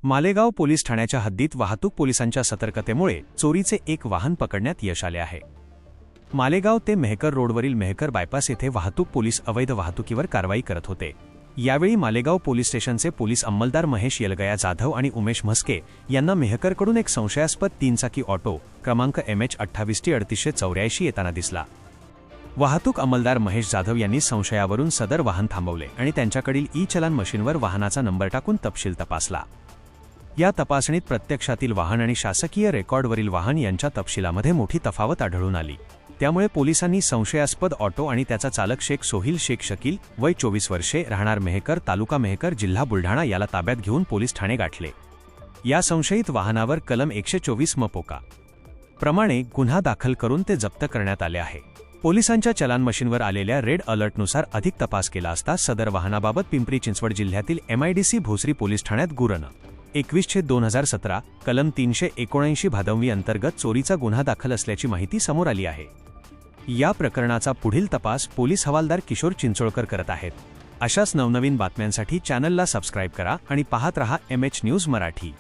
Malegaon police ठाण्याच्या हद्दीत वाहतूक पोलिसांच्या सतर्कतेमुळे चोरीचे एक वाहन पकडण्यात यश आले आहे। मालेगाव ते मेहकर रोडवरील मेहकर बायपास येथे वाहतूक पोलीस अवैध वाहतुकीवर कारवाई करत होते। यावेळी मालेगाव पोलीस स्टेशनचे पोलीस अंमलदार महेश येलगया जाधव आणि उमेश म्हस्के यांना मेहकरकडून एक संशयास्पद 3 चाकी ऑटो क्रमांक MH28T3884 येताना दिसला। वाहतूक अंमलदार महेश जाधव यांनी संशयावरून सदर वाहन थांबवले आणि त्यांच्याकडील ई-चलान मशीनवर वाहनाचा नंबर टाकून तपशील तपासला। या तपासणीत प्रत्यक्षातील वाहन आणि शासकीय रेकॉर्डवरील वाहन यांच्या तपशिलामध्ये मोठी तफावत आढळून आली। त्यामुळे पोलिसांनी संशयास्पद ऑटो आणि त्याचा चालक शेख सोहिल शेख शकील वय 24 वर्षे राहणार मेहकर तालुका मेहकर जिल्हा बुलढाणा याला ताब्यात घेऊन पोलीस ठाणे गाठले। या संशयित वाहनावर कलम 124 मपोका प्रमाणे गुन्हा दाखल करून ते जप्त करण्यात आले आहे। पोलिसांच्या चलान मशीनवर आलेल्या रेड अलर्टनुसार अधिक तपास केला असता सदर वाहनाबाबत पिंपरी चिंचवड जिल्ह्यातील MIDC भोसरी पोलीस ठाण्यात गुरण 21/2017 कलम 379 भादवी अंतर्गत चोरीचा गुन्हा दाखल असल्याची माहिती समोर आली आहे। या प्रकरणाचा पुढील तपास पोलीस हवालदार किशोर चिंचोळकर करत आहेत। अशाच नवनवीन बातम्यांसाठी चॅनलला सबस्क्राइब करा आणि पाहत रहा MH न्यूज मराठी।